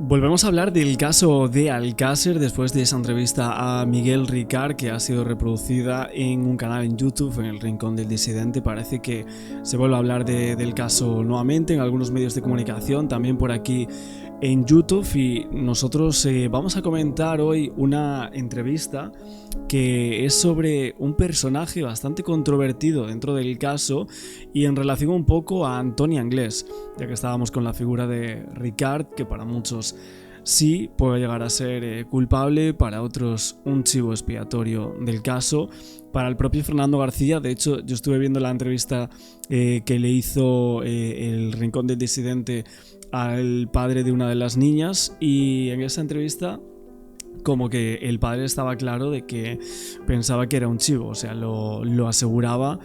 Volvemos a hablar del caso de Alcácer después de esa entrevista a Miguel Ricard que ha sido reproducida en un canal en YouTube, en el Rincón del Disidente. Parece que se vuelve a hablar del caso nuevamente en algunos medios de comunicación, también por aquí en YouTube, y nosotros vamos a comentar hoy una entrevista que es sobre un personaje bastante controvertido dentro del caso y en relación un poco a Antonia Anglès, ya que estábamos con la figura de Ricard, que para muchos sí puede llegar a ser culpable, para otros un chivo expiatorio del caso, para el propio Fernando García. De hecho, yo estuve viendo la entrevista que le hizo el Rincón del Disidente al padre de una de las niñas, y en esa entrevista como que el padre estaba claro de que pensaba que era un chivo, o sea, lo aseguraba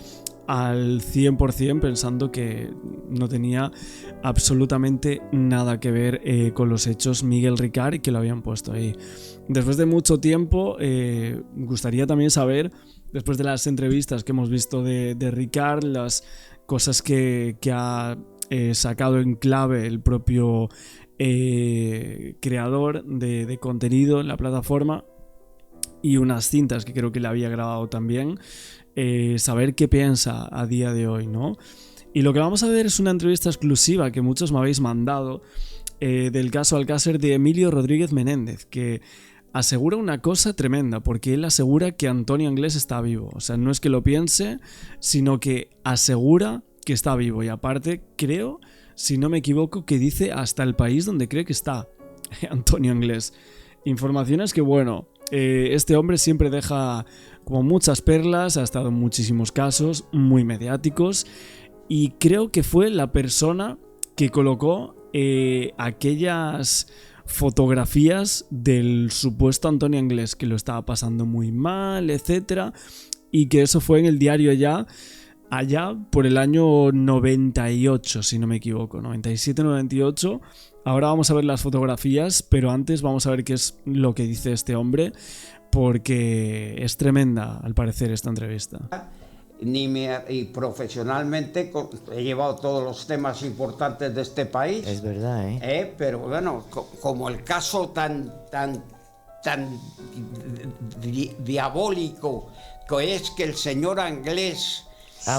al 100%, pensando que no tenía absolutamente nada que ver con los hechos Miguel Ricard y que lo habían puesto ahí. Después de mucho tiempo, gustaría también saber, después de las entrevistas que hemos visto de Ricard, las cosas que ha sacado en clave el propio creador de contenido en la plataforma, y unas cintas que creo que le había grabado también, saber qué piensa a día de hoy, ¿no? Y lo que vamos a ver es una entrevista exclusiva que muchos me habéis mandado del caso Alcácer de Emilio Rodríguez Menéndez, que asegura una cosa tremenda, porque él asegura que Antonio Anglès está vivo. O sea, no es que lo piense, sino que asegura que está vivo, y aparte creo, si no me equivoco, que dice hasta el país donde cree que está Antonio Anglès. Informaciones que, bueno, este hombre siempre deja como muchas perlas, ha estado en muchísimos casos muy mediáticos, y creo que fue la persona que colocó aquellas fotografías del supuesto Antonio Anglès, que lo estaba pasando muy mal, etcétera, y que eso fue en el diario allá por el año 98, si no me equivoco, 97-98. Ahora vamos a ver las fotografías, pero antes vamos a ver qué es lo que dice este hombre, porque es tremenda, al parecer, esta entrevista. Y profesionalmente he llevado todos los temas importantes de este país. Es verdad, ¿eh? Pero bueno, como el caso tan diabólico que es que el señor Anglès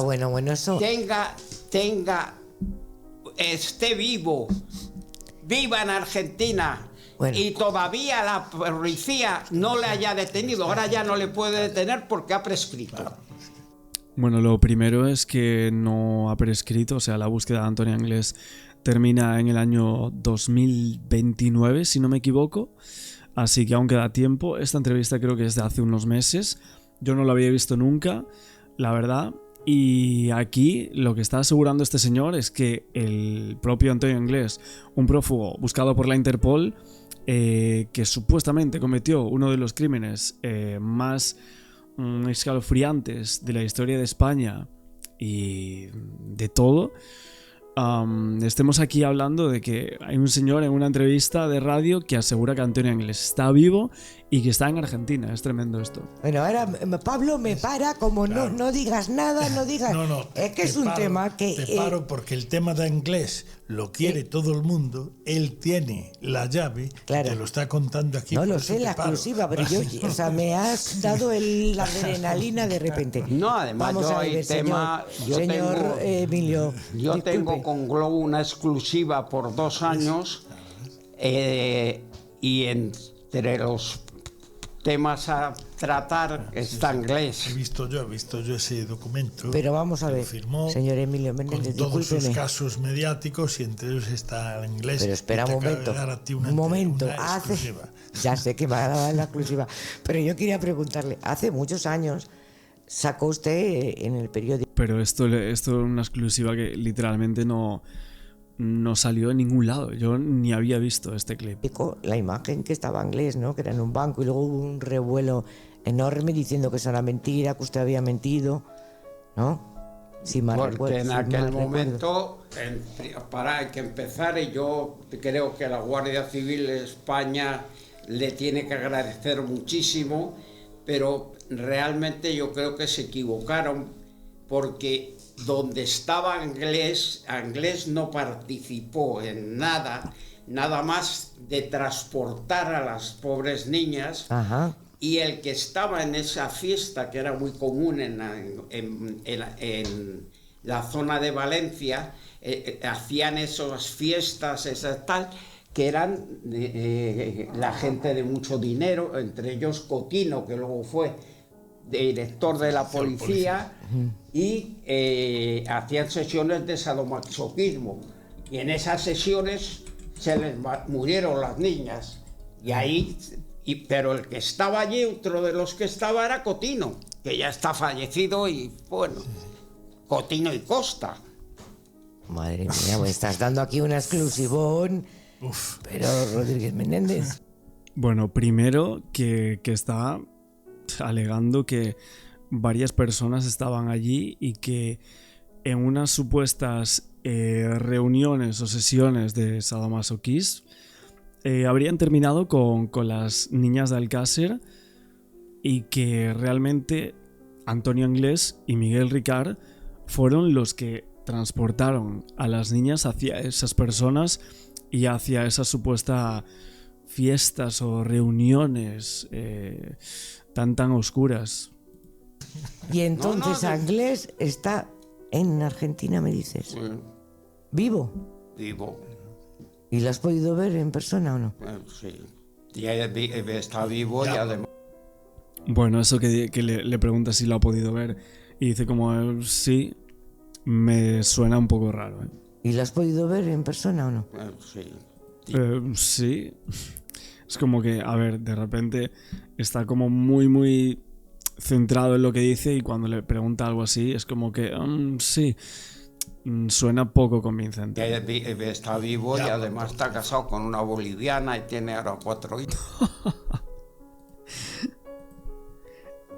Bueno, eso esté vivo, viva en Argentina, bueno, y todavía la policía no le haya detenido. Ahora ya no le puede detener porque ha prescrito. Bueno, lo primero es que no ha prescrito, o sea, la búsqueda de Antonio Anglès termina en el año 2029, si no me equivoco, así que aún queda tiempo. Esta entrevista creo que es de hace unos meses, yo no la había visto nunca, la verdad, y aquí lo que está asegurando este señor es que el propio Antonio Anglès, un prófugo buscado por la Interpol, que supuestamente cometió uno de los crímenes más escalofriantes de la historia de España y de todo, estemos aquí hablando de que hay un señor en una entrevista de radio que asegura que Antonio Anglès está vivo y que está en Argentina. Es tremendo esto. Bueno, ahora Pablo me para, como claro. no digas nada, no digas... No, es que es un tema que... Te paro porque el tema de Anglès lo quiere todo el mundo, él tiene la llave, claro. Te lo está contando aquí. No lo sé, la exclusiva, pero yo, o sea, me has dado la adrenalina de repente. No, además vamos yo a ver, hay tema... Señor Emilio, yo disculpe. tengo con Globo una exclusiva por 2 años, y entre los temas a tratar está Anglès. He visto yo ese documento. Pero vamos a ver, señor Emilio Menéndez, con todos sus discúlpeme. casos mediáticos, y entre ellos está Anglès. Pero espera un momento, ya sé que me va a dar la exclusiva, pero yo quería preguntarle, hace muchos años sacó usted en el periódico... Pero esto es una exclusiva que literalmente no salió en ningún lado. Yo ni había visto este clip. La imagen que estaba Anglès, ¿no? Que era en un banco, y luego hubo un revuelo enorme diciendo que eso era mentira, que usted había mentido, ¿no? Si mal porque recuerdo, en aquel momento hay que empezar, y yo creo que la Guardia Civil de España le tiene que agradecer muchísimo, pero realmente yo creo que se equivocaron, porque donde estaba Anglès no participó en nada nada más de transportar a las pobres niñas. Ajá. Y el que estaba en esa fiesta, que era muy común en la zona de Valencia, hacían esas fiestas, esas tal, que eran la gente de mucho dinero, entre ellos Cotino, que luego fue director de la policía, y hacían sesiones de sadomasoquismo. Y en esas sesiones se les murieron las niñas. Y ahí... pero el que estaba allí, otro de los que estaba, era Cotino, que ya está fallecido y bueno, Cotino y Costa. Madre mía, me estás dando aquí una exclusivón. Uf. Pero Rodríguez Menéndez. Bueno, primero que está alegando que varias personas estaban allí y que en unas supuestas reuniones o sesiones de sadomasoquismo habrían terminado con las niñas de Alcácer y que realmente Antonio Anglés y Miguel Ricard fueron los que transportaron a las niñas hacia esas personas y hacia esas supuestas fiestas o reuniones tan oscuras. Y entonces Anglés está en Argentina, me dices. ¿Vivo? Vivo. ¿Y lo has podido ver en persona o no? Sí. Ya está vivo y además... Bueno, eso que le pregunta si lo ha podido ver y dice como sí, me suena un poco raro. ¿Y lo has podido ver en persona o no? Sí. Sí. Es como que, a ver, de repente está como muy centrado en lo que dice y cuando le pregunta algo así es como que sí. Suena poco convincente. Está vivo y además está casado con una boliviana y tiene ahora 4 hijos.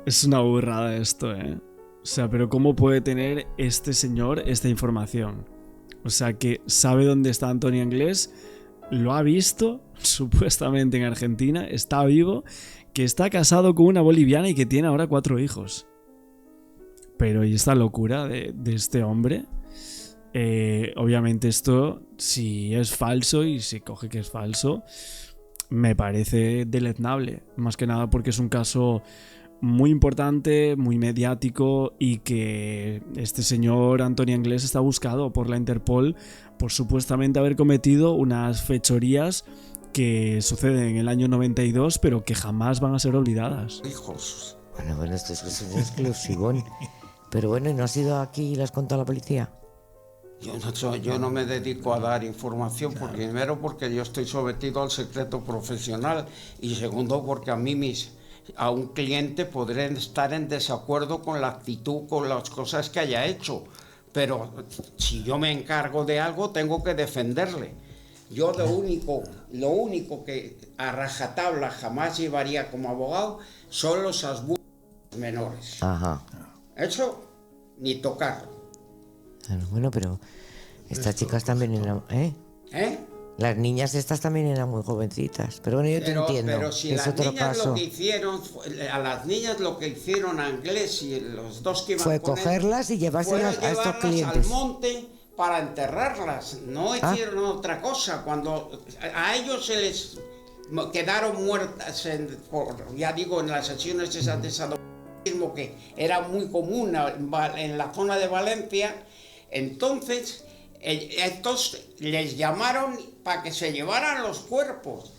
Es una burrada esto, ¿eh? O sea, pero ¿cómo puede tener este señor esta información? O sea, que sabe dónde está Antonio Anglés, lo ha visto, supuestamente en Argentina, está vivo, que está casado con una boliviana y que tiene ahora 4 hijos. Pero ¿y esta locura de este hombre? Obviamente esto, si es falso y se coge que es falso, me parece deleznable, más que nada porque es un caso muy importante, muy mediático y que este señor Antonio Anglés está buscado por la Interpol por supuestamente haber cometido unas fechorías que suceden en el año 92 pero que jamás van a ser olvidadas. Hijos. Bueno, esto es un exclusivón. Pero bueno, ¿y no has ido aquí y le has contado a la policía? Yo no me dedico a dar información, primero porque yo estoy sometido al secreto profesional y segundo porque a un cliente podré estar en desacuerdo con la actitud, con las cosas que haya hecho, pero si yo me encargo de algo tengo que defenderle. Yo lo único que a rajatabla jamás llevaría como abogado son los abusos menores. Ajá. Eso ni tocarlo. Bueno, pero estas chicas también eran... Las niñas estas también eran muy jovencitas. Pero bueno, yo te entiendo. Pero si las niñas lo que hicieron, a las niñas lo que hicieron a Anglés y los dos que iban fue con cogerlas y llevárselas a estos clientes al monte para enterrarlas. No hicieron otra cosa. Cuando a ellos se les quedaron muertas, ya digo, en las sesiones esas de sadomasoquismo que era muy común en la zona de Valencia. Entonces, estos les llamaron para que se llevaran los cuerpos.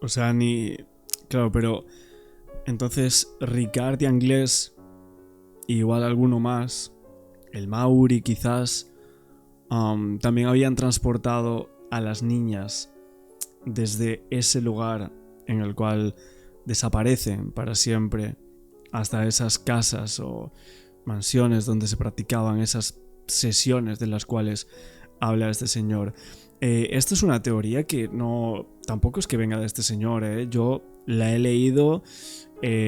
O sea, Claro, pero... Entonces, Ricard y Anglés, igual alguno más, el Mauri quizás, también habían transportado a las niñas desde ese lugar en el cual desaparecen para siempre hasta esas casas o mansiones donde se practicaban esas sesiones de las cuales habla este señor. Esto es una teoría que tampoco es que venga de este señor, yo la he leído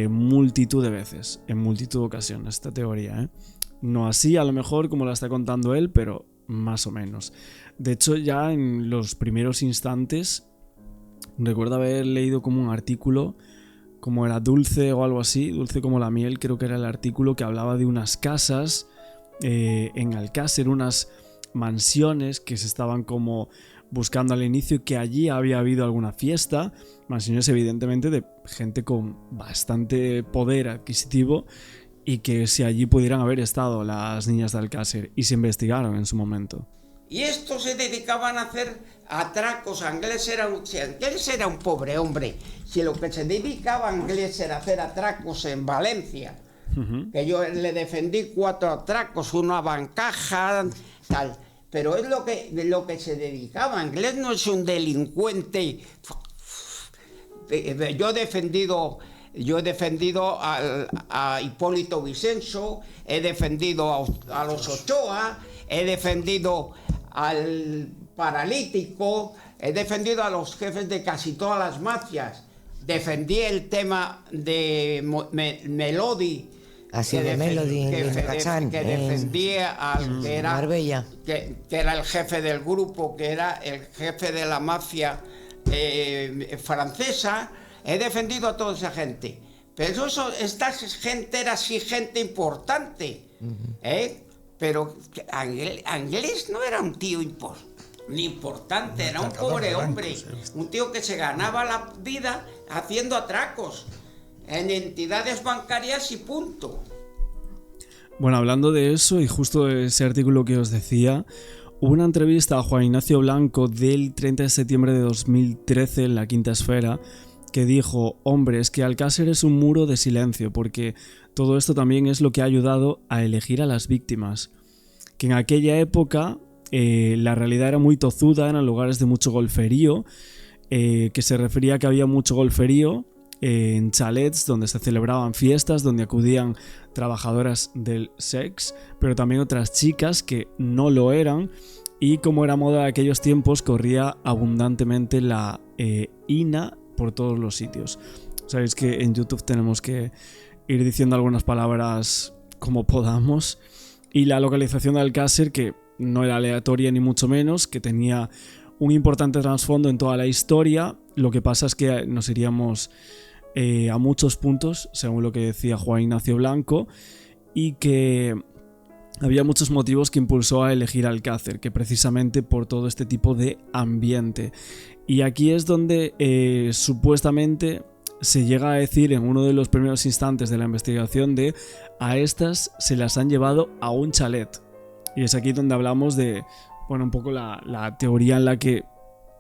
multitud de veces, en multitud de ocasiones, esta teoría, no así a lo mejor como la está contando él, pero más o menos. De hecho, ya en los primeros instantes recuerdo haber leído como un artículo, como era Dulce o algo así, Dulce como la miel, creo que era el artículo que hablaba de unas casas en Alcácer, unas mansiones que se estaban como buscando al inicio que allí había habido alguna fiesta, mansiones evidentemente de gente con bastante poder adquisitivo, y que si allí pudieran haber estado las niñas de Alcácer, y se investigaron en su momento. Y estos se dedicaban a hacer atracos. Anglés era un pobre hombre. Si lo que se dedicaba a Anglés era hacer atracos en Valencia, que yo le defendí 4 atracos, una bancaja, tal. Pero es lo que se dedicaba. Anglés no es un delincuente. Yo he defendido a Hipólito Vicenzo, he defendido a los Ochoa, he defendido al paralítico, he defendido a los jefes de casi todas las mafias. Defendí el tema de Melody, así de Melody, que defendía al que era Marbella, que era el jefe del grupo, que era el jefe de la mafia francesa. He defendido a toda esa gente, pero esta gente era sí gente importante, pero Anglés no era un tío importante, era un pobre hombre, un tío que se ganaba la vida haciendo atracos en entidades bancarias y punto. Bueno, hablando de eso y justo de ese artículo que os decía, hubo una entrevista a Juan Ignacio Blanco del 30 de septiembre de 2013 en La Quinta Esfera, que dijo: hombre, es que Alcácer es un muro de silencio, porque todo esto también es lo que ha ayudado a elegir a las víctimas. Que en aquella época la realidad era muy tozuda, eran lugares de mucho golferío, que se refería a que había mucho golferío en chalets donde se celebraban fiestas, donde acudían trabajadoras del sex, pero también otras chicas que no lo eran, y como era moda de aquellos tiempos, corría abundantemente la INA por todos los sitios. Sabéis que en YouTube tenemos que ir diciendo algunas palabras como podamos, y la localización de Alcácer, que no era aleatoria ni mucho menos, que tenía un importante trasfondo en toda la historia. Lo que pasa es que nos iríamos a muchos puntos, según lo que decía Juan Ignacio Blanco, y que había muchos motivos que impulsó a elegir Alcácer, que precisamente por todo este tipo de ambiente. Y aquí es donde supuestamente se llega a decir en uno de los primeros instantes de la investigación de: a estas se las han llevado a un chalet. Y es aquí donde hablamos de, bueno, un poco la teoría en la que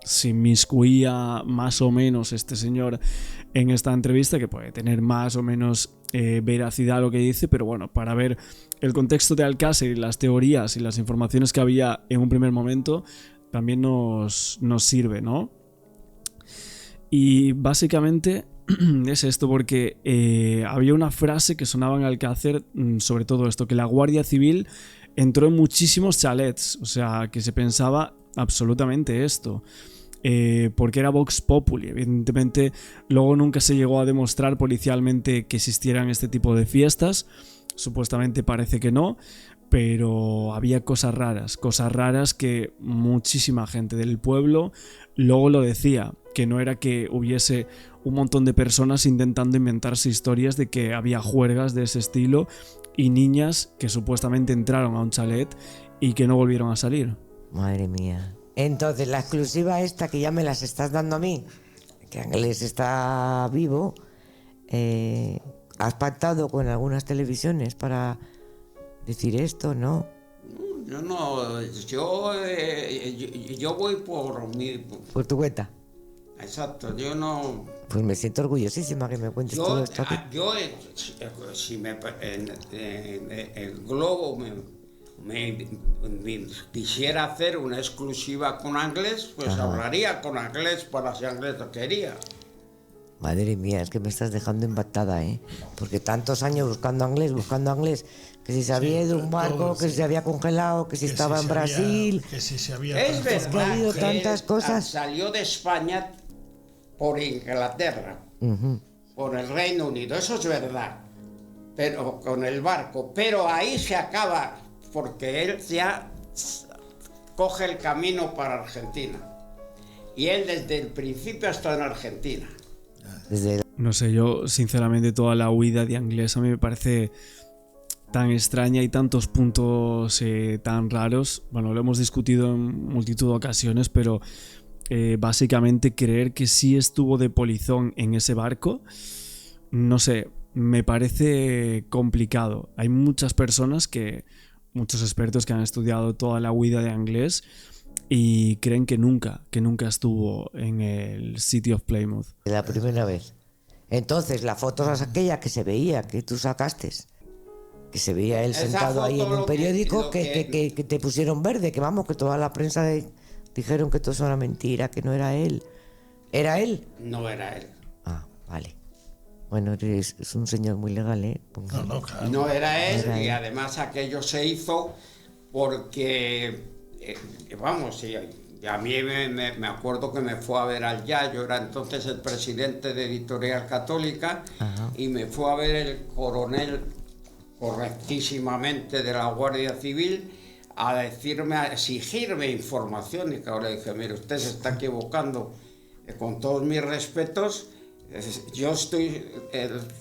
se inmiscuía más o menos este señor en esta entrevista, que puede tener más o menos veracidad lo que dice, pero bueno, para ver el contexto de Alcácer y las teorías y las informaciones que había en un primer momento, también nos sirve, ¿no? Y básicamente es esto, porque había una frase que sonaba en Alcácer sobre todo esto, que la Guardia Civil entró en muchísimos chalets, o sea, que se pensaba absolutamente esto, porque era Vox Populi. Evidentemente luego nunca se llegó a demostrar policialmente que existieran este tipo de fiestas, supuestamente parece que no, pero había cosas raras que muchísima gente del pueblo luego lo decía, que no era que hubiese un montón de personas intentando inventarse historias de que había juergas de ese estilo y niñas que supuestamente entraron a un chalet y que no volvieron a salir. Madre mía. Entonces, la exclusiva esta que ya me las estás dando a mí, que Anglés está vivo, ¿has pactado con algunas televisiones para decir esto, no? No, yo voy por mi... Por tu cuenta. Exacto, yo no... Pues me siento orgullosísima que me cuentes todo esto aquí. Si el Globo me quisiera hacer una exclusiva con Anglés, pues ajá, hablaría con Anglés para si Anglés lo quería. Madre mía, es que me estás dejando empatada, ¿eh? Porque tantos años buscando Anglés, que si se había ido un barco, que si se había congelado, que si estaba en Brasil. Que si se había... Es verdad que ha habido tantas cosas. Salió de España por Inglaterra, por el Reino Unido, eso es verdad, pero con el barco, pero ahí se acaba, porque él ya coge el camino para Argentina, y él desde el principio ha estado en Argentina. No sé, yo sinceramente toda la huida de Anglés a mí me parece tan extraña y tantos puntos tan raros. Bueno, lo hemos discutido en multitud de ocasiones, pero básicamente creer que sí estuvo de polizón en ese barco, no sé, me parece complicado. Hay muchas personas muchos expertos que han estudiado toda la huida de Anglés y creen que nunca estuvo en el City of Plymouth. La primera vez. Entonces, la foto es aquella que se veía, que tú sacaste, que se veía él sentado ahí en un periódico que te pusieron verde, que vamos, que toda la prensa dijeron que todo eso era mentira, que no era él. ¿Era él? No era él. Ah, vale. Bueno, es un señor muy legal, ¿eh? No, claro. No era él, Era y él. además aquello se hizo porque, vamos, y a mí me acuerdo que me fue a ver al Yayo, era entonces el presidente de Editorial Católica, Ajá. y me fue a ver el coronel correctísimamente de la Guardia Civil a decirme, a exigirme información, y que ahora le dije, mire, usted se está equivocando, con todos mis respetos, yo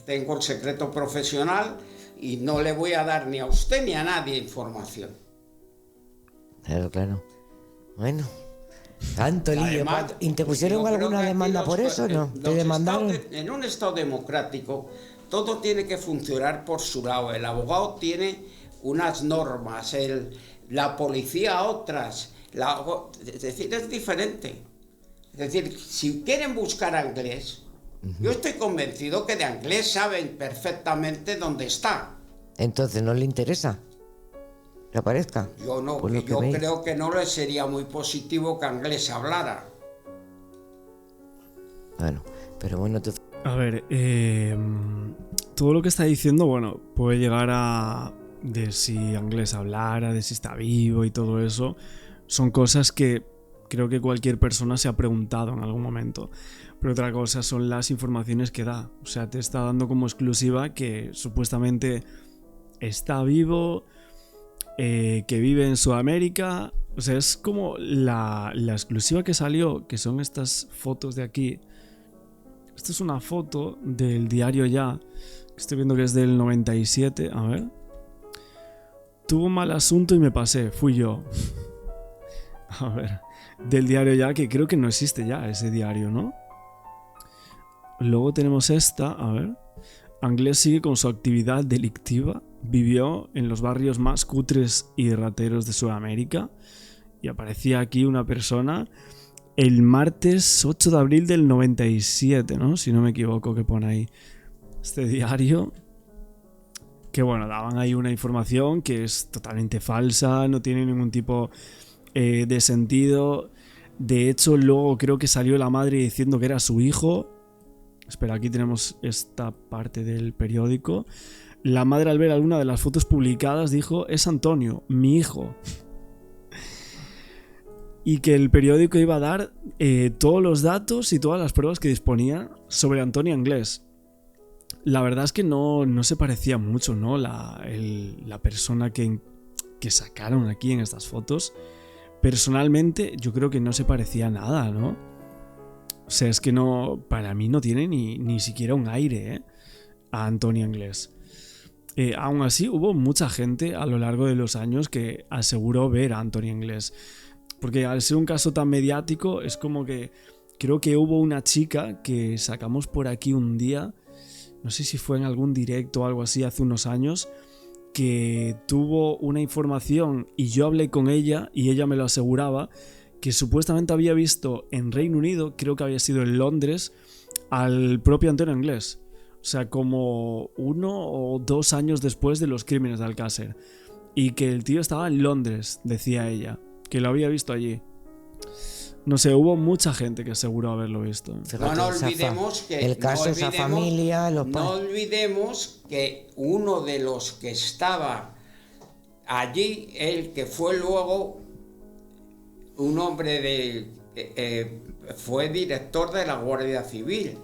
tengo el secreto profesional y no le voy a dar ni a usted ni a nadie información. Claro. Bueno, tanto lío. Además, ¿Y te pusieron yo creo alguna que demanda por eso, no? ¿Te demandaron? En un Estado democrático todo tiene que funcionar por su lado. El abogado tiene unas normas, la policía otras. Es decir, es diferente. Es decir, si quieren buscar a Anglés, yo estoy convencido que de Anglés saben perfectamente dónde está. Entonces, ¿no le interesa que aparezca? Yo no, Por lo yo veis. creo que no le sería muy positivo que Anglés hablara. Bueno, pero bueno, tú... A ver, todo lo que está diciendo, bueno, puede llegar de si Anglés hablara, de si está vivo y todo eso. Son cosas que creo que cualquier persona se ha preguntado en algún momento. Pero otra cosa son las informaciones que da. O sea, te está dando como exclusiva que supuestamente está vivo, que vive en Sudamérica. O sea, es como la exclusiva que salió, que son estas fotos de aquí. Esto es una foto del diario Ya, que estoy viendo que es del 97. A ver. Tuvo un mal asunto y me pasé, fui yo. A ver. Del diario Ya, que creo que no existe ya ese diario, ¿no? Luego tenemos esta, a ver. Anglés sigue con su actividad delictiva. Vivió en los barrios más cutres y rateros de Sudamérica. Y aparecía aquí una persona el martes 8 de abril del 97, ¿no? Si no me equivoco, que pone ahí este diario. Que bueno, daban ahí una información que es totalmente falsa, no tiene ningún tipo de sentido. De hecho, luego creo que salió la madre diciendo que era su hijo. Espera, aquí tenemos esta parte del periódico. La madre, al ver alguna de las fotos publicadas, dijo: es Antonio, mi hijo. Y que el periódico iba a dar todos los datos y todas las pruebas que disponía sobre Antonio Anglés. La verdad es que no se parecía mucho, ¿no? La persona que sacaron aquí en estas fotos. Personalmente, yo creo que no se parecía a nada, ¿no? O sea, es que no, para mí no tiene ni siquiera un aire, a Antonio Anglés. Aún así, hubo mucha gente a lo largo de los años que aseguró ver a Antonio Anglés. Porque al ser un caso tan mediático, es como que creo que hubo una chica que sacamos por aquí un día, no sé si fue en algún directo o algo así hace unos años, que tuvo una información y yo hablé con ella y ella me lo aseguraba, que supuestamente había visto en Reino Unido, creo que había sido en Londres, al propio Antonio Anglés. O sea, como 1 o 2 años después de los crímenes de Alcácer. Y que el tío estaba en Londres, decía ella, que lo había visto allí. No sé, hubo mucha gente que aseguró haberlo visto. Fíjate, No olvidemos que... el caso de esa familia... No olvidemos que uno de los que estaba allí, el que fue luego un hombre fue director de la Guardia Civil,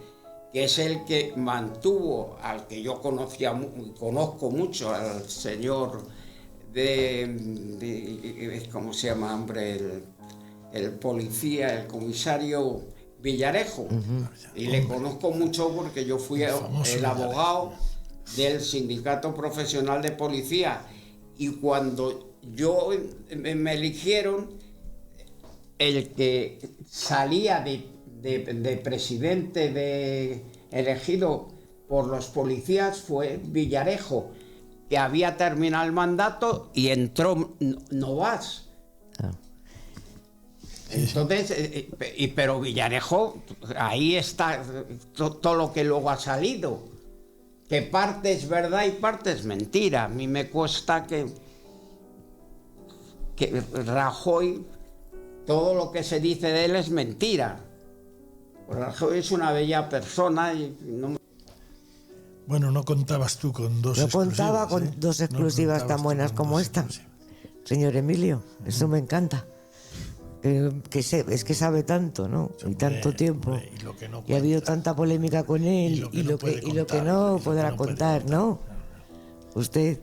que es el que mantuvo, al que yo conozco mucho, al señor ¿cómo se llama, hombre? El policía, el comisario Villarejo. Y le conozco mucho porque yo fui el abogado del Sindicato Profesional de Policía. Y cuando me eligieron, el que salía de presidente elegido por los policías fue Villarejo, que había terminado el mandato y entró Novas. Entonces, pero Villarejo, ahí está todo lo que luego ha salido, que parte es verdad y parte es mentira. A mí me cuesta que Rajoy, todo lo que se dice de él es mentira. Rajoy es una bella persona y no... Bueno, no contabas tú con dos exclusivas. No contaba con dos exclusivas tan buenas como esta, señor Emilio. Eso me encanta. Es que sabe tanto, ¿no? Y tanto tiempo. Y ha habido tanta polémica con él. Y lo que no podrá contar, ¿no? Usted.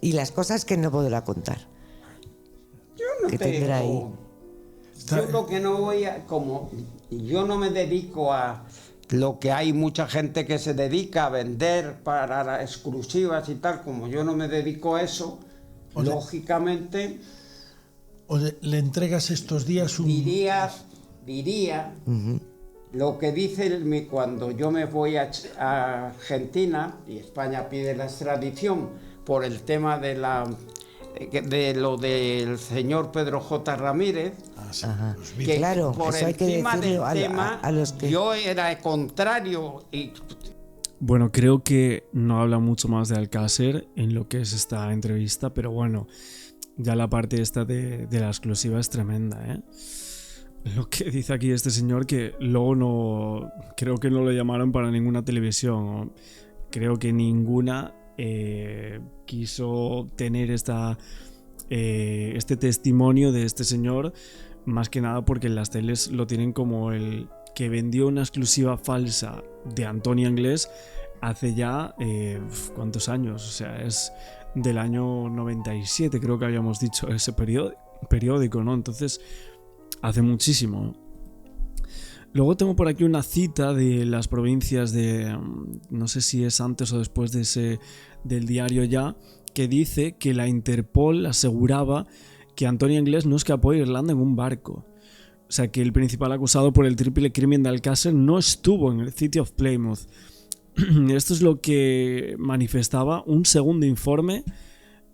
Y las cosas que no podrá contar. Yo no tendrá ahí. Yo lo que no voy a... Como yo no me dedico a lo que hay mucha gente que se dedica a vender para exclusivas y tal, como yo no me dedico a eso, lógicamente... ¿O le entregas estos días un...? Diría lo que dice cuando yo me voy a Argentina y España pide la extradición por el tema de lo del señor Pedro J. Ramírez, Pues que claro, por eso hay que encima decirlo del tema a los que... yo era contrario y... Bueno, creo que no habla mucho más de Alcácer en lo que es esta entrevista, pero bueno, ya la parte esta de la exclusiva es tremenda, ¿eh? Lo que dice aquí este señor, que luego no... Creo que no lo llamaron para ninguna televisión. Creo que ninguna quiso tener este testimonio de este señor, más que nada porque en las teles lo tienen como el que vendió una exclusiva falsa de Antonio Inglés hace ya... ¿cuántos años? O sea, es... del año 97, creo que habíamos dicho, ese periódico, ¿no? Entonces, hace muchísimo. Luego tengo por aquí una cita de las provincias de... no sé si es antes o después del diario Ya, que dice que la Interpol aseguraba que Antonio Inglés no escapó de Irlanda en un barco. O sea, que el principal acusado por el triple crimen de Alcácer no estuvo en el City of Plymouth. Esto es lo que manifestaba un segundo informe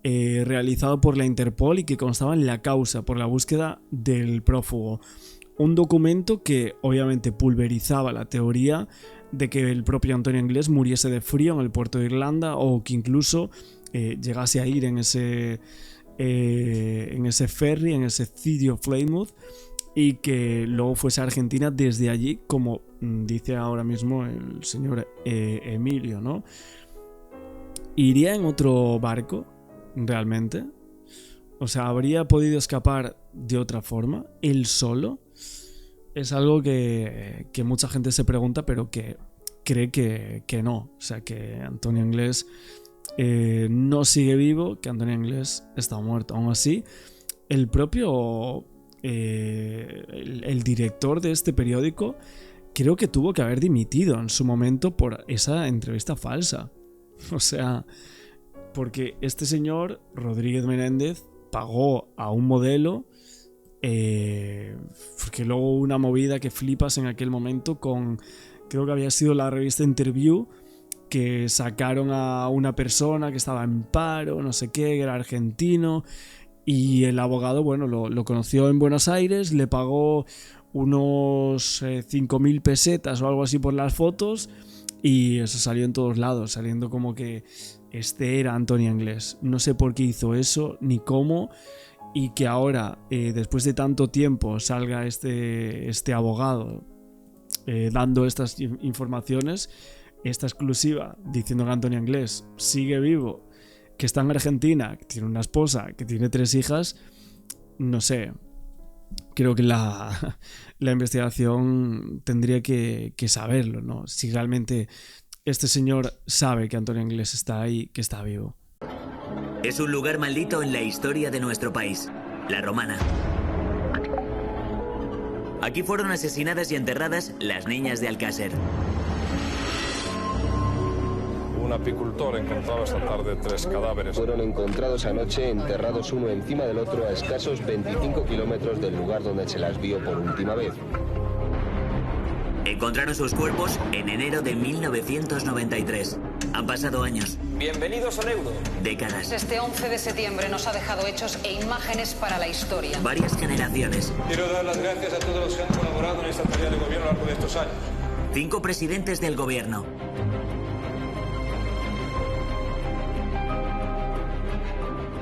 realizado por la Interpol y que constaba en la causa por la búsqueda del prófugo. Un documento que obviamente pulverizaba la teoría de que el propio Antonio Inglés muriese de frío en el puerto de Irlanda o que incluso llegase a ir en ese ferry, en ese City of Plymouth, y que luego fuese a Argentina desde allí, como dice ahora mismo el señor Emilio, ¿no? ¿Iría en otro barco realmente? O sea, ¿habría podido escapar de otra forma? ¿Él solo? Es algo que mucha gente se pregunta, pero que cree que no. O sea, que Antonio Inglés no sigue vivo, que Antonio Inglés está muerto. Aún así, el propio... el director de este periódico creo que tuvo que haber dimitido en su momento por esa entrevista falsa. O sea, porque este señor, Rodríguez Menéndez, pagó a un modelo, porque luego hubo una movida que flipas en aquel momento con, creo que había sido la revista Interview, que sacaron a una persona que estaba en paro, no sé qué, que era argentino. Y el abogado, bueno, lo conoció en Buenos Aires, le pagó unos 5.000 pesetas o algo así por las fotos y eso salió en todos lados, saliendo como que este era Antonio Inglés. No sé por qué hizo eso, ni cómo, y que ahora, después de tanto tiempo, salga este abogado dando estas informaciones, esta exclusiva, diciendo que Antonio Inglés sigue vivo, que está en Argentina, que tiene una esposa, que tiene 3 hijas, no sé. Creo que la investigación tendría que saberlo, ¿no? Si realmente este señor sabe que Antonio Inglés está ahí, que está vivo. Es un lugar maldito en la historia de nuestro país, la Romana. Aquí fueron asesinadas y enterradas las niñas de Alcácer. un apicultor encontrado esta tarde 3 cadáveres. Fueron encontrados anoche enterrados uno encima del otro a escasos 25 kilómetros del lugar donde se las vio por última vez. Encontraron sus cuerpos en enero de 1993. Han pasado años. Bienvenidos al euro. Décadas. Este 11 de septiembre nos ha dejado hechos e imágenes para la historia. Varias generaciones. Quiero dar las gracias a todos los que han colaborado en esta tarea de gobierno a lo largo de estos años. 5 presidentes del gobierno.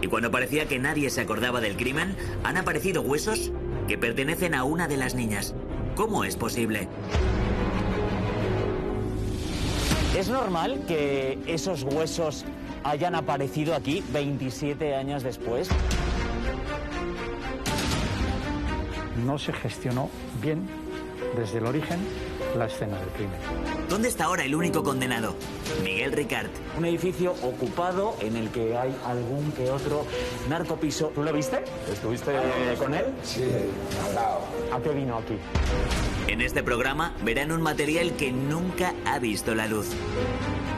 Y cuando parecía que nadie se acordaba del crimen, han aparecido huesos que pertenecen a una de las niñas. ¿Cómo es posible? ¿Es normal que esos huesos hayan aparecido aquí 27 años después? No se gestionó bien desde el origen la escena del crimen. ¿Dónde está ahora el único condenado? Miguel Ricart. Un edificio ocupado en el que hay algún que otro narcopiso. ¿Tú lo viste? ¿Estuviste con él? Sí, al lado. ¿A qué vino aquí? En este programa verán un material que nunca ha visto la luz.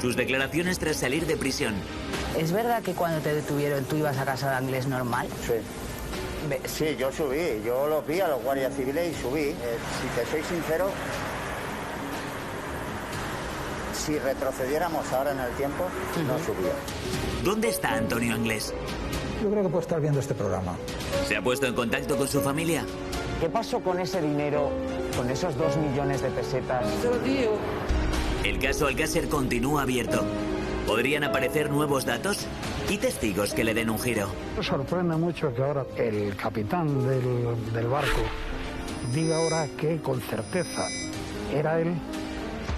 Sus declaraciones tras salir de prisión. ¿Es verdad que cuando te detuvieron tú ibas a casa de inglés normal? Sí. Sí, yo subí. Yo los vi a los guardias civiles y subí. Si te soy sincero, si retrocediéramos ahora en el tiempo, no subía. ¿Dónde está Antonio Anglés? Yo creo que puede estar viendo este programa. ¿Se ha puesto en contacto con su familia? ¿Qué pasó con ese dinero, con esos 2 millones de pesetas? El caso Alcácer continúa abierto. ¿Podrían aparecer nuevos datos y testigos que le den un giro? Me sorprende mucho que ahora el capitán del barco diga ahora que con certeza era él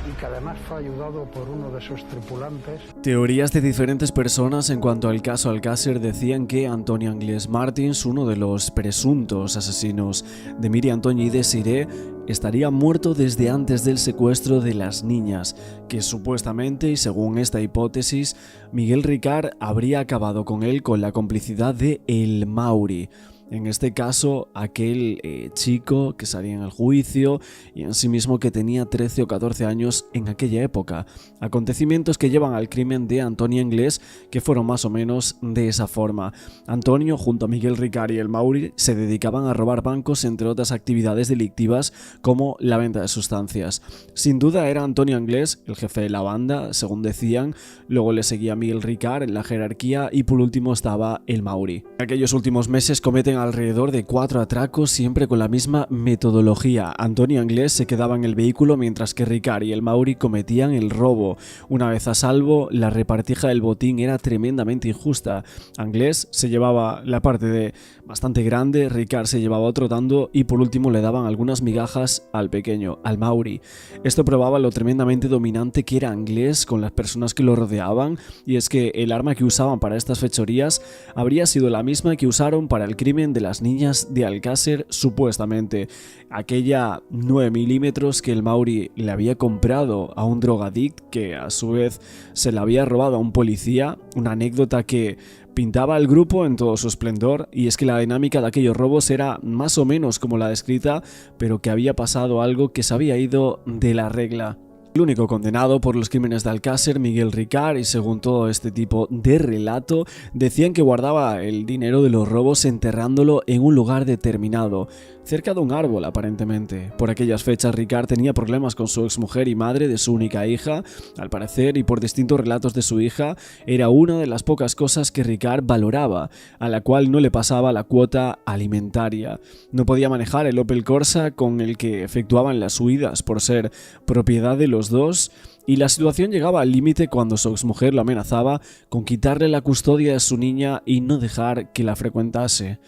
y que además fue ayudado por uno de sus tripulantes. Teorías de diferentes personas en cuanto al caso Alcácer decían que Antonio Anglés Martins, uno de los presuntos asesinos de Miri Antoña y Desiré, estaría muerto desde antes del secuestro de las niñas, que supuestamente, y según esta hipótesis, Miguel Ricart habría acabado con él con la complicidad de El Mauri. En este caso, aquel chico que salía en el juicio y en sí mismo que tenía 13 o 14 años en aquella época. Acontecimientos que llevan al crimen de Antonio Anglés, que fueron más o menos de esa forma. Antonio, junto a Miguel Ricart y El Mauri, se dedicaban a robar bancos, entre otras actividades delictivas como la venta de sustancias. Sin duda era Antonio Anglés el jefe de la banda, según decían, luego le seguía Miguel Ricart en la jerarquía y por último estaba El Mauri. En aquellos últimos meses cometen alrededor de 4 atracos, siempre con la misma metodología. Antonio Anglés se quedaba en el vehículo mientras que Ricart y El Mauri cometían el robo. Una vez a salvo, la repartija del botín era tremendamente injusta. Anglés se llevaba la parte de bastante grande, Ricart se llevaba otro tanto y por último le daban algunas migajas al pequeño, al Mauri. Esto probaba lo tremendamente dominante que era Anglés con las personas que lo rodeaban, y es que el arma que usaban para estas fechorías habría sido la misma que usaron para el crimen de las niñas de Alcácer, supuestamente. Aquella 9 milímetros que El Mauri le había comprado a un drogadicto que a su vez se la había robado a un policía, una anécdota que pintaba al grupo en todo su esplendor, y es que la dinámica de aquellos robos era más o menos como la descrita, pero que había pasado algo que se había ido de la regla. El único condenado por los crímenes de Alcácer, Miguel Ricart, y según todo este tipo de relato, decían que guardaba el dinero de los robos enterrándolo en un lugar determinado, cerca de un árbol aparentemente. Por aquellas fechas Ricart tenía problemas con su exmujer y madre de su única hija, al parecer, y por distintos relatos de su hija, era una de las pocas cosas que Ricart valoraba, a la cual no le pasaba la cuota alimentaria. No podía manejar el Opel Corsa con el que efectuaban las huidas por ser propiedad de los dos, y la situación llegaba al límite cuando su exmujer lo amenazaba con quitarle la custodia de su niña y no dejar que la frecuentase.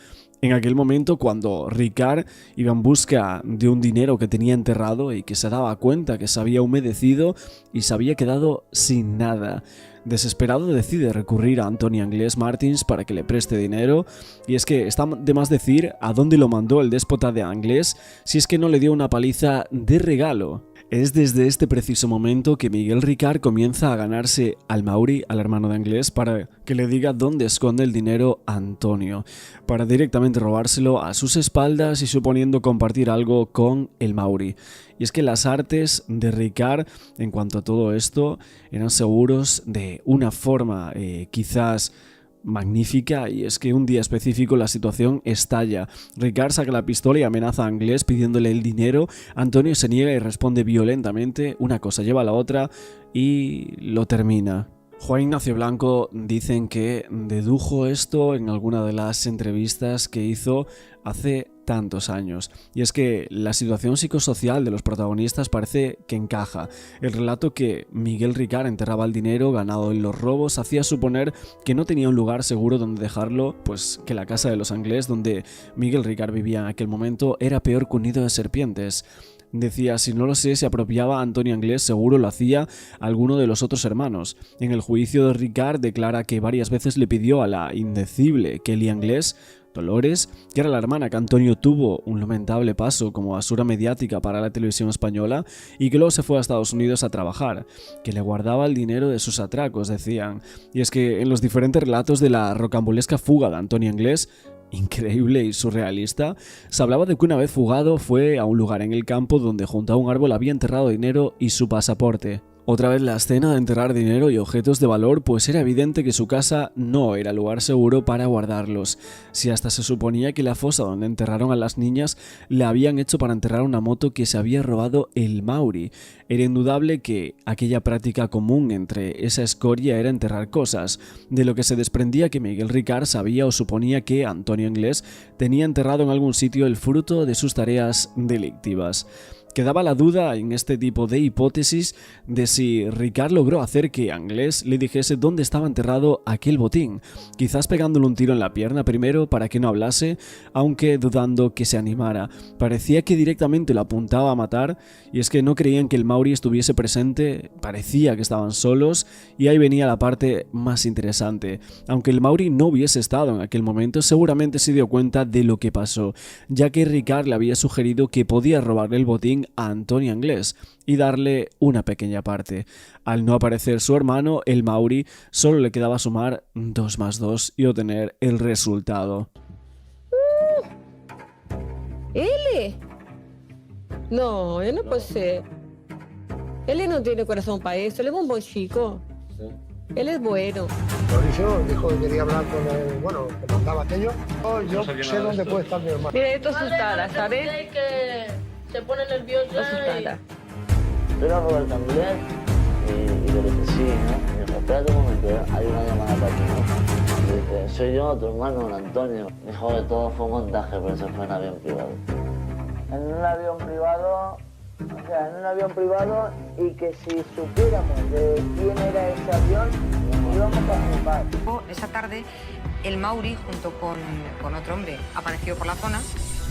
En aquel momento, cuando Ricart iba en busca de un dinero que tenía enterrado y que se daba cuenta que se había humedecido y se había quedado sin nada, desesperado decide recurrir a Antonio Anglés Martins para que le preste dinero, y es que está de más decir a dónde lo mandó el déspota de Anglés si es que no le dio una paliza de regalo. Es desde este preciso momento que Miguel Ricard comienza a ganarse al Mauri, al hermano de Anglés, para que le diga dónde esconde el dinero Antonio, para directamente robárselo a sus espaldas y suponiendo compartir algo con el Mauri. Y es que las artes de Ricard, en cuanto a todo esto, eran seguros de una forma quizás magnífica, y es que un día específico la situación estalla. Ricard saca la pistola y amenaza a Anglés pidiéndole el dinero. Antonio se niega y responde violentamente. Una cosa lleva a la otra y lo termina. Juan Ignacio Blanco dicen que dedujo esto en alguna de las entrevistas que hizo hace tantos años. Y es que la situación psicosocial de los protagonistas parece que encaja. El relato que Miguel Ricard enterraba el dinero ganado en los robos hacía suponer que no tenía un lugar seguro donde dejarlo, pues que la casa de los Anglés, donde Miguel Ricard vivía en aquel momento, era peor que un nido de serpientes. Decía, si no lo sé, se apropiaba a Antonio Anglés, seguro lo hacía alguno de los otros hermanos. En el juicio de Ricard declara que varias veces le pidió a la indecible Kelly Anglés, Dolores, que era la hermana que Antonio tuvo un lamentable paso como basura mediática para la televisión española y que luego se fue a Estados Unidos a trabajar, que le guardaba el dinero de sus atracos, decían. Y es que en los diferentes relatos de la rocambolesca fuga de Antonio Anglés, increíble y surrealista, se hablaba de que una vez fugado fue a un lugar en el campo donde junto a un árbol había enterrado dinero y su pasaporte. Otra vez la escena de enterrar dinero y objetos de valor, pues era evidente que su casa no era lugar seguro para guardarlos. Si hasta se suponía que la fosa donde enterraron a las niñas la habían hecho para enterrar una moto que se había robado el Mauri. Era indudable que aquella práctica común entre esa escoria era enterrar cosas, de lo que se desprendía que Miguel Ricard sabía o suponía que Antonio Anglés tenía enterrado en algún sitio el fruto de sus tareas delictivas. Quedaba la duda en este tipo de hipótesis de si Ricard logró hacer que Anglés le dijese dónde estaba enterrado aquel botín, quizás pegándole un tiro en la pierna primero para que no hablase, aunque dudando que se animara. Parecía que directamente lo apuntaba a matar, y es que no creían que el Mauri estuviese presente, parecía que estaban solos, y ahí venía la parte más interesante. Aunque el Mauri no hubiese estado en aquel momento, seguramente se dio cuenta de lo que pasó, ya que Ricard le había sugerido que podía robarle el botín a Antonio Anglés y darle una pequeña parte. Al no aparecer su hermano, el Mauri, solo le quedaba sumar 2 más 2 y obtener el resultado. ¿Ele? No, él no puede ser. Él no tiene corazón para eso, él es un buen chico. Él es bueno. Mauricio dijo que quería hablar con el, bueno, que mandaba aquello. Yo sé dónde puede estar mi hermano. Mira, esto es asustada, ¿sabes? Se pone nerviosa. Asustada. Pero Roberto Anglés y lo que te sigue, ¿no? Me dijo, espérate un momento, hay una llamada para aquí, ¿no? Y dice, soy yo, tu hermano, don Antonio. Me dijo que todo fue un montaje, pero se fue en avión privado. En un avión privado, o sea, en un avión privado, y que si supiéramos de quién era ese avión, íbamos a flipar. Esa tarde, el Mauri, junto con otro hombre, apareció por la zona.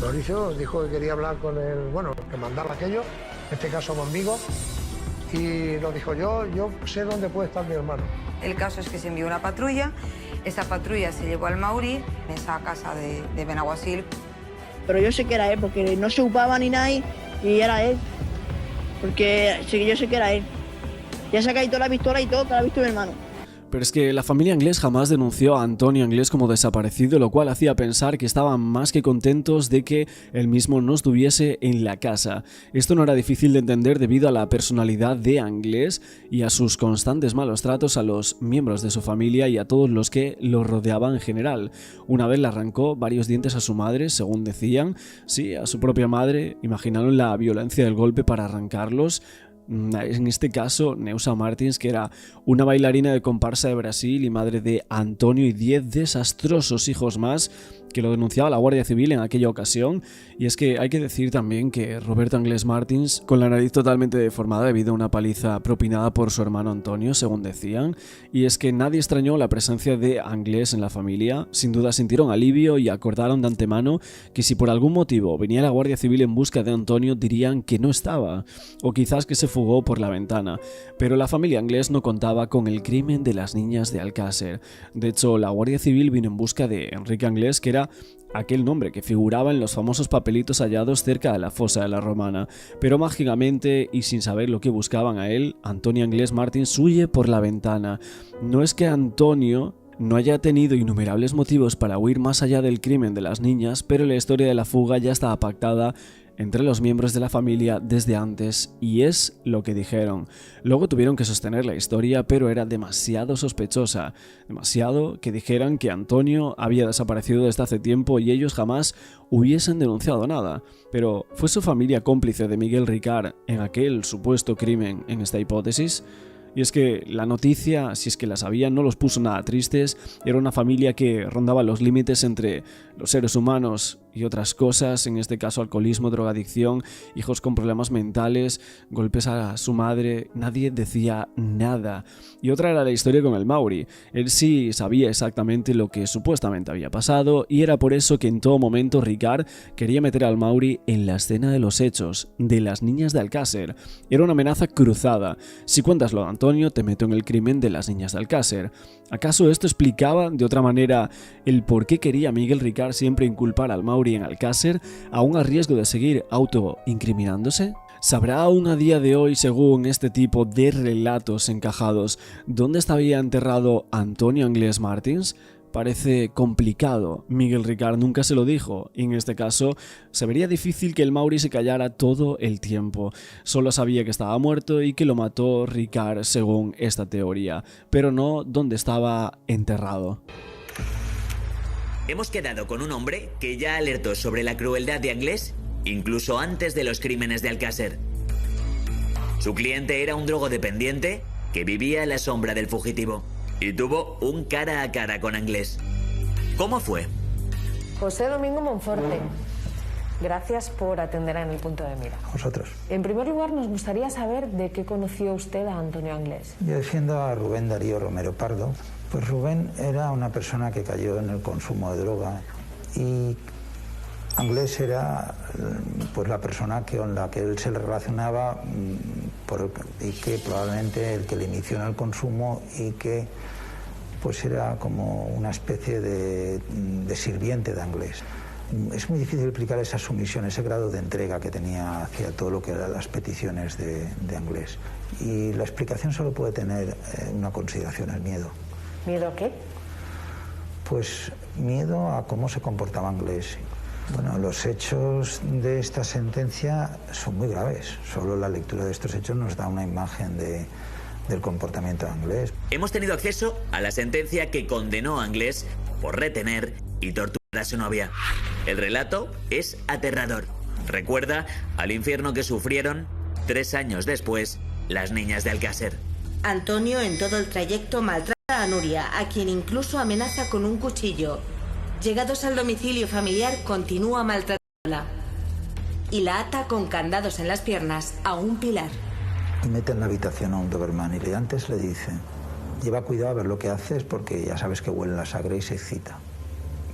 Mauricio dijo que quería hablar con el, bueno, que mandaba aquello, en este caso conmigo, y nos dijo, yo sé dónde puede estar mi hermano. El caso es que se envió una patrulla, esa patrulla se llevó al Mauri, en esa casa de Benaguasil. Pero yo sé que era él, porque no se ocupaba ni nadie, y era él. Porque yo sé que era él. Ya se ha caído la pistola y todo, que la ha visto mi hermano. Pero es que la familia Anglés jamás denunció a Antonio Anglés como desaparecido, lo cual hacía pensar que estaban más que contentos de que él mismo no estuviese en la casa. Esto no era difícil de entender debido a la personalidad de Anglés y a sus constantes malos tratos a los miembros de su familia y a todos los que lo rodeaban en general. Una vez le arrancó varios dientes a su madre, según decían, sí, a su propia madre. Imaginaron la violencia del golpe para arrancarlos. En este caso, Neusa Martins, que era una bailarina de comparsa de Brasil y madre de Antonio y 10 desastrosos hijos más, que lo denunciaba la Guardia Civil en aquella ocasión. Y es que hay que decir también que Roberto Anglés Martins, con la nariz totalmente deformada debido a una paliza propinada por su hermano Antonio, según decían, y es que nadie extrañó la presencia de Anglés en la familia. Sin duda sintieron alivio y acordaron de antemano que si por algún motivo venía la Guardia Civil en busca de Antonio, dirían que no estaba, o quizás que se fugó por la ventana. Pero la familia Anglés no contaba con el crimen de las niñas de Alcácer. De hecho, la Guardia Civil vino en busca de Enrique Anglés, que era aquel nombre que figuraba en los famosos papelitos hallados cerca de la fosa de la Romana, pero mágicamente y sin saber lo que buscaban a él, Antonio Anglès Martins huye por la ventana. No es que Antonio no haya tenido innumerables motivos para huir más allá del crimen de las niñas, pero la historia de la fuga ya estaba pactada entre los miembros de la familia desde antes, y es lo que dijeron. Luego tuvieron que sostener la historia, pero era demasiado sospechosa, demasiado que dijeran que Antonio había desaparecido desde hace tiempo y ellos jamás hubiesen denunciado nada. Pero ¿fue su familia cómplice de Miguel Ricard en aquel supuesto crimen en esta hipótesis? Y es que la noticia, si es que la sabían, no los puso nada tristes. Era una familia que rondaba los límites entre los seres humanos y otras cosas, en este caso alcoholismo, drogadicción, hijos con problemas mentales, golpes a su madre, nadie decía nada. Y otra era la historia con el Mauri. Él sí sabía exactamente lo que supuestamente había pasado y era por eso que en todo momento Ricard quería meter al Mauri en la escena de los hechos, de las niñas de Alcácer. Era una amenaza cruzada. Si cuentas lo de Antonio, te meto en el crimen de las niñas de Alcácer. ¿Acaso esto explicaba de otra manera el por qué quería Miguel Ricard siempre inculpar al Mauri en Alcácer, aún a riesgo de seguir autoincriminándose? ¿Sabrá aún a día de hoy, según este tipo de relatos encajados, dónde estaría enterrado Antonio Anglès Martins? Parece complicado. Miguel Ricard nunca se lo dijo, y en este caso se vería difícil que el Mauri se callara todo el tiempo. Solo sabía que estaba muerto y que lo mató Ricard según esta teoría, pero no dónde estaba enterrado. Hemos quedado con un hombre que ya alertó sobre la crueldad de Anglès incluso antes de los crímenes de Alcácer. Su cliente era un drogodependiente que vivía a la sombra del fugitivo y tuvo un cara a cara con Anglès. ¿Cómo fue? José Domingo Monforte, gracias por atender en el punto de mira. Vosotros. En primer lugar, nos gustaría saber de qué conoció usted a Antonio Anglès. Yo defiendo a Rubén Darío Romero Pardo. Pues Rubén era una persona que cayó en el consumo de droga y Anglès era pues la persona con la que él se relacionaba y que probablemente el que le inició en el consumo y que pues era como una especie de sirviente de Anglès. Es muy difícil explicar esa sumisión, ese grado de entrega que tenía hacia todo lo que eran las peticiones de Anglès. Y la explicación solo puede tener una consideración, el miedo. ¿Miedo a qué? Pues miedo a cómo se comportaba Anglès. Bueno, los hechos de esta sentencia son muy graves. Solo la lectura de estos hechos nos da una imagen del comportamiento de Anglès. Hemos tenido acceso a la sentencia que condenó a Anglès por retener y torturar a su novia. El relato es aterrador. Recuerda al infierno que sufrieron 3 años después las niñas de Alcácer. Antonio en todo el trayecto maltrata a Nuria, a quien incluso amenaza con un cuchillo. Llegados al domicilio familiar, continúa maltratándola y la ata con candados en las piernas a un pilar. Y mete en la habitación a un Doberman y antes le dice: lleva cuidado a ver lo que haces porque ya sabes que huele la sangre y se excita.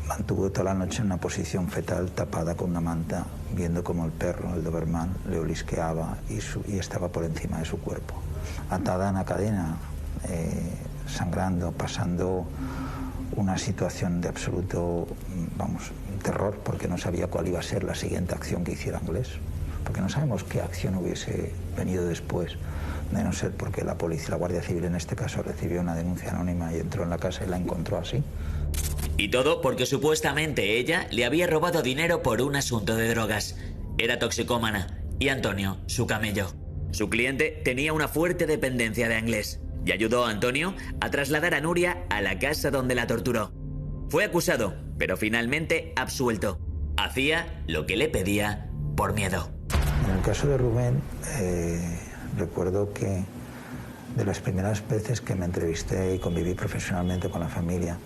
Mantuvo toda la noche en una posición fetal tapada con una manta, viendo como el perro, el Doberman, le olisqueaba y estaba por encima de su cuerpo. Atada en una cadena, sangrando, pasando una situación de absoluto, terror, porque no sabía cuál iba a ser la siguiente acción que hiciera Anglès, porque no sabemos qué acción hubiese venido después, de no ser porque la policía, la Guardia Civil en este caso, recibió una denuncia anónima y entró en la casa y la encontró así. Y todo porque supuestamente ella le había robado dinero por un asunto de drogas. Era toxicómana y Antonio, su camello. Su cliente tenía una fuerte dependencia de Anglès y ayudó a Antonio a trasladar a Nuria a la casa donde la torturó. Fue acusado, pero finalmente absuelto. Hacía lo que le pedía por miedo. En el caso de Rubén, recuerdo que de las primeras veces que me entrevisté y conviví profesionalmente con la familia,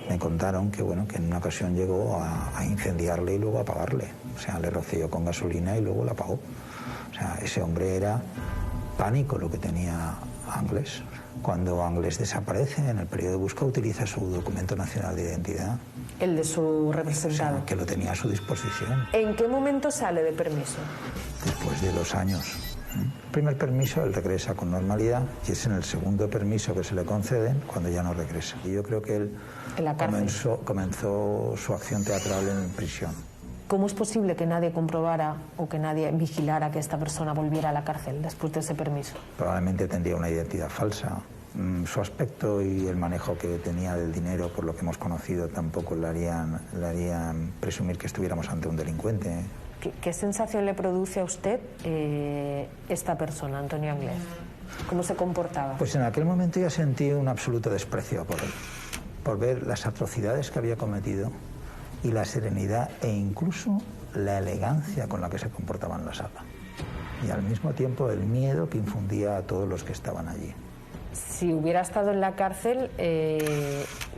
me contaron que, que en una ocasión llegó a incendiarle y luego a apagarle. O sea, le roció con gasolina y luego la apagó. O sea, ese hombre era pánico lo que tenía Anglès. Cuando Anglès desaparece, en el periodo de búsqueda utiliza su documento nacional de identidad. El de su representado. O sea, que lo tenía a su disposición. ¿En qué momento sale de permiso? Después de 2 años. El primer permiso él regresa con normalidad y es en el segundo permiso que se le conceden cuando ya no regresa. Y yo creo que él comenzó su acción teatral en prisión. ¿Cómo es posible que nadie comprobara o que nadie vigilara que esta persona volviera a la cárcel después de ese permiso? Probablemente tendría una identidad falsa. Su aspecto y el manejo que tenía del dinero, por lo que hemos conocido, tampoco le harían presumir que estuviéramos ante un delincuente. ¿Qué sensación le produce a usted esta persona, Antonio Anglés? ¿Cómo se comportaba? Pues en aquel momento ya sentí un absoluto desprecio por él, por ver las atrocidades que había cometido y la serenidad e incluso la elegancia con la que se comportaba en la sala. Y al mismo tiempo el miedo que infundía a todos los que estaban allí. Si hubiera estado en la cárcel,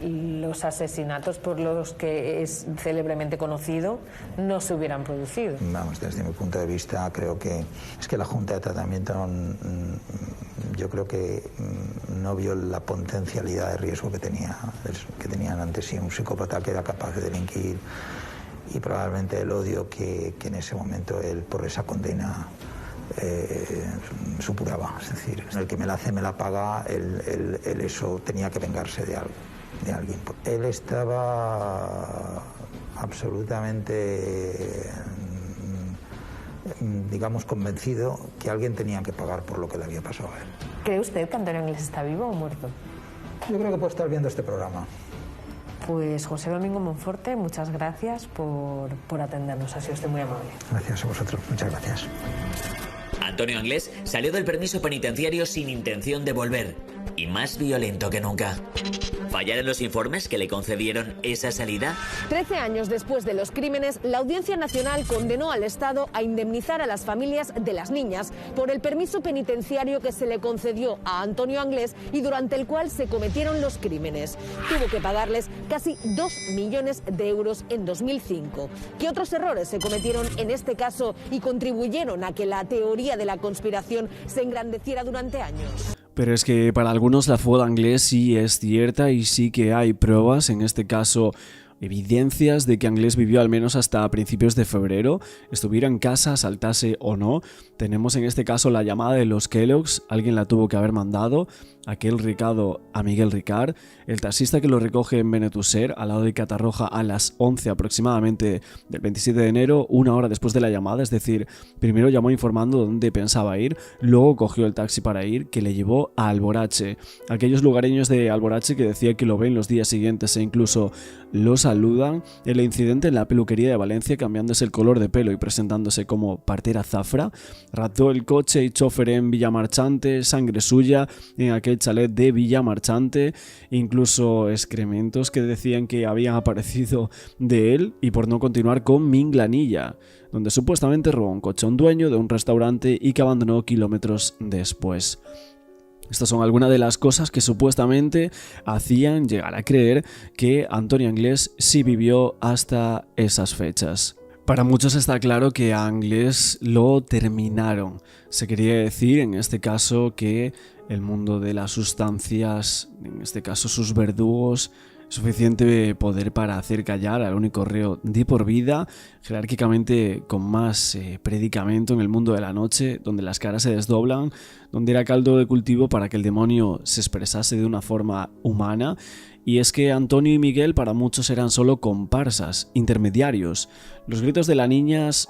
los asesinatos por los que es célebremente conocido no se hubieran producido. Vamos, desde mi punto de vista creo que es que la Junta de Tratamiento yo creo que no vio la potencialidad de riesgo que tenían ante sí un psicópata que era capaz de delinquir y probablemente el odio que en ese momento él por esa condena supuraba, es decir, el que me la hace me la paga, él eso tenía que vengarse de alguien. Él estaba absolutamente, digamos, convencido que alguien tenía que pagar por lo que le había pasado a él. ¿Cree usted que Antonio Anglés está vivo o muerto? Yo creo que puede estar viendo este programa. Pues José Domingo Monforte, muchas gracias por atendernos, ha sido usted muy amable. Gracias a vosotros, muchas gracias. Antonio Anglés salió del permiso penitenciario sin intención de volver y más violento que nunca. ¿Fallaron los informes que le concedieron esa salida? 13 años después de los crímenes, la Audiencia Nacional condenó al Estado a indemnizar a las familias de las niñas por el permiso penitenciario que se le concedió a Antonio Anglés y durante el cual se cometieron los crímenes. Tuvo que pagarles casi 2 millones de euros en 2005. ¿Qué otros errores se cometieron en este caso y contribuyeron a que la teoría de la conspiración se engrandeciera durante años? Pero es que para algunos la fuga de Anglés sí es cierta y sí que hay pruebas, en este caso evidencias de que Anglés vivió al menos hasta principios de febrero, estuviera en casa, saltase o no. Tenemos en este caso la llamada de los Kellogg's, alguien la tuvo que haber mandado, aquel recado a Miguel Ricard, el taxista que lo recoge en Benetússer, al lado de Catarroja, a las 11 aproximadamente del 27 de enero, una hora después de la llamada, es decir, primero llamó informando dónde pensaba ir, luego cogió el taxi para ir, que le llevó a Alborache. Aquellos lugareños de Alborache que decía que lo ven los días siguientes e incluso lo saludan. El incidente en la peluquería de Valencia, cambiándose el color de pelo y presentándose como partera Zafra, rató el coche y chofer en Villamarchante, sangre suya en aquel chalet de Villamarchante, incluso excrementos que decían que habían aparecido de él, y por no continuar con Minglanilla, donde supuestamente robó un coche a un dueño de un restaurante y que abandonó kilómetros después. Estas son algunas de las cosas que supuestamente hacían llegar a creer que Antonio Anglés sí vivió hasta esas fechas. Para muchos está claro que a Anglés lo terminaron. Se quería decir en este caso que el mundo de las sustancias, en este caso sus verdugos, suficiente poder para hacer callar al único reo de por vida, jerárquicamente con más predicamento en el mundo de la noche, donde las caras se desdoblan, donde era caldo de cultivo para que el demonio se expresase de una forma humana. Y es que Antonio y Miguel para muchos eran solo comparsas, intermediarios. Los gritos de las niñas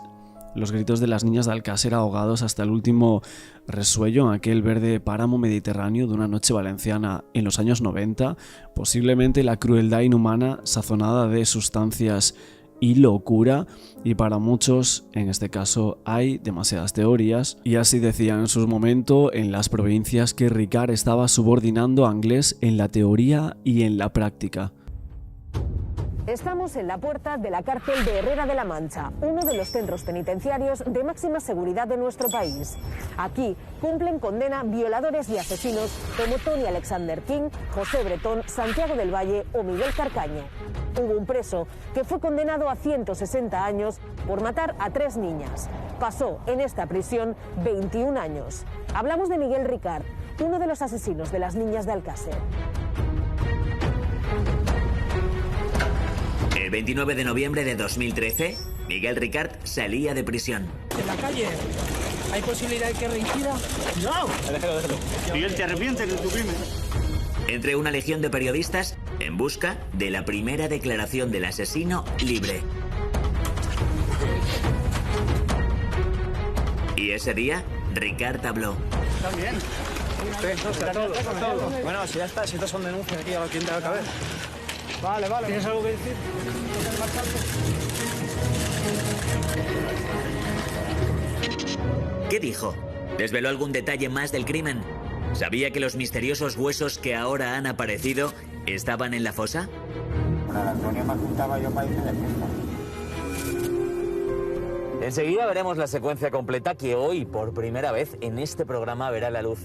de Alcácer ahogados hasta el último resuello en aquel verde páramo mediterráneo de una noche valenciana en los años 90, posiblemente la crueldad inhumana sazonada de sustancias y locura, y para muchos, en este caso, hay demasiadas teorías, y así decían en su momento en las provincias que Ricard estaba subordinando a Anglés en la teoría y en la práctica. Estamos en la puerta de la cárcel de Herrera de la Mancha, uno de los centros penitenciarios de máxima seguridad de nuestro país. Aquí cumplen condena violadores y asesinos como Tony Alexander King, José Bretón, Santiago del Valle o Miguel Carcaño. Hubo un preso que fue condenado a 160 años por matar a 3 niñas. Pasó en esta prisión 21 años. Hablamos de Miguel Ricard, uno de los asesinos de las niñas de Alcácer. El 29 de noviembre de 2013, Miguel Ricard salía de prisión. En la calle ¿Hay posibilidad de que reincida? ¡No! Déjalo. Miguel, ¿te arrepientes de tu crimen? Entre una legión de periodistas en busca de la primera declaración del asesino libre. Y ese día, Ricard habló. ¿Están bien? Todo. Bueno, si ya está, si estas son denuncias aquí, a la quien te va a caber. Vale. ¿Tienes algo que decir? ¿Qué dijo? ¿Desveló algún detalle más del crimen? ¿Sabía que los misteriosos huesos que ahora han aparecido estaban en la fosa? Bueno, Antonio me apuntaba yo para irme de fiesta. Enseguida veremos la secuencia completa que hoy, por primera vez, en este programa verá la luz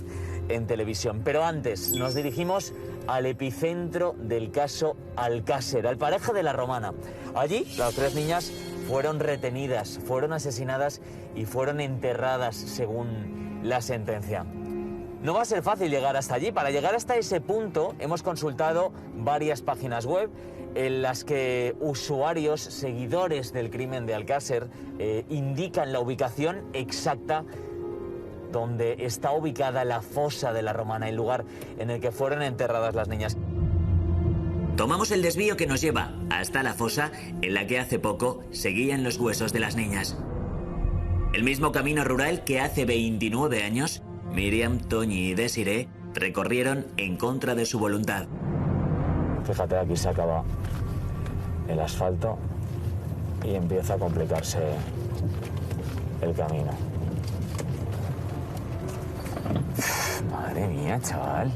en televisión. Pero antes nos dirigimos al epicentro del caso Alcácer, al paraje de La Romana. Allí las 3 niñas fueron retenidas, fueron asesinadas y fueron enterradas según la sentencia. No va a ser fácil llegar hasta allí. Para llegar hasta ese punto hemos consultado varias páginas web en las que usuarios, seguidores del crimen de Alcácer, indican la ubicación exacta donde está ubicada la fosa de La Romana, el lugar en el que fueron enterradas las niñas. Tomamos el desvío que nos lleva hasta la fosa en la que hace poco seguían los huesos de las niñas. El mismo camino rural que hace 29 años Miriam, Toñi y Desiree recorrieron en contra de su voluntad. Fíjate, aquí se acaba el asfalto y empieza a complicarse el camino. Madre mía, chaval.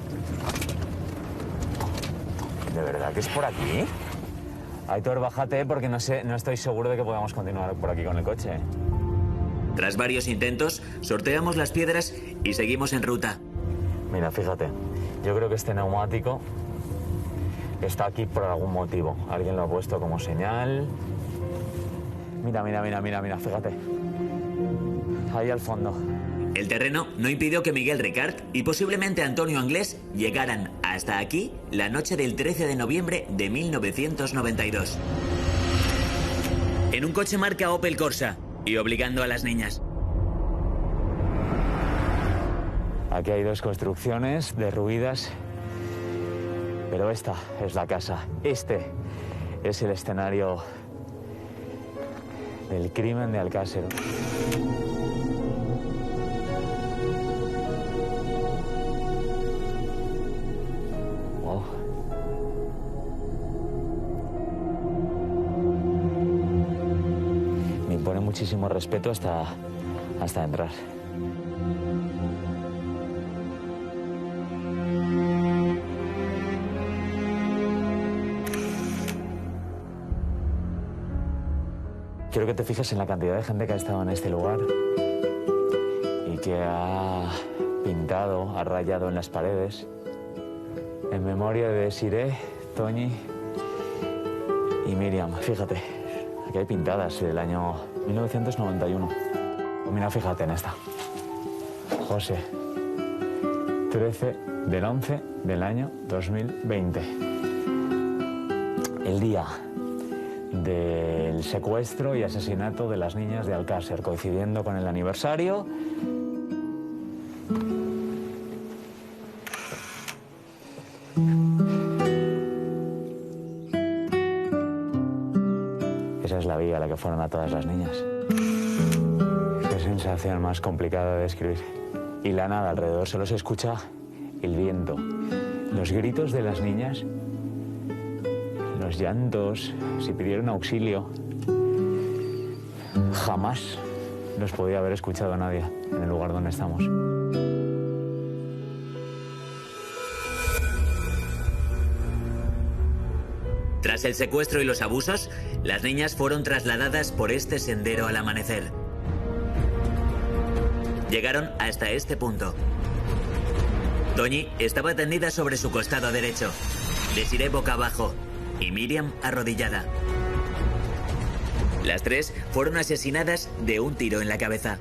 ¿De verdad que es por aquí? Aitor, bájate porque no estoy seguro de que podamos continuar por aquí con el coche. Tras varios intentos, sorteamos las piedras y seguimos en ruta. Mira, fíjate, yo creo que este neumático está aquí por algún motivo. Alguien lo ha puesto como señal. Mira, fíjate. Ahí al fondo. El terreno no impidió que Miguel Ricard y posiblemente Antonio Anglés llegaran hasta aquí la noche del 13 de noviembre de 1992. En un coche marca Opel Corsa y obligando a las niñas. Aquí hay 2 construcciones derruidas, pero esta es la casa. Este es el escenario del crimen de Alcácer. Me impone muchísimo respeto hasta entrar. Quiero que te fijes en la cantidad de gente que ha estado en este lugar y que ha pintado, ha rayado en las paredes en memoria de Desiree, Toñi y Miriam. Fíjate, aquí hay pintadas del año 1991. Mira, fíjate en esta. José, 13 del 11 del año 2020. El día del secuestro y asesinato de las niñas de Alcácer, coincidiendo con el aniversario. Esa es la vía a la que fueron a todas las niñas. Qué sensación más complicada de describir. Y la nada alrededor, solo se escucha el viento, los gritos de las niñas, los llantos, si pidieron auxilio. Jamás los podía haber escuchado nadie en el lugar donde estamos. Tras el secuestro y los abusos, las niñas fueron trasladadas por este sendero al amanecer. Llegaron hasta este punto. Toñi estaba tendida sobre su costado derecho, Desiree boca abajo y Miriam arrodillada. Las 3 fueron asesinadas de un tiro en la cabeza.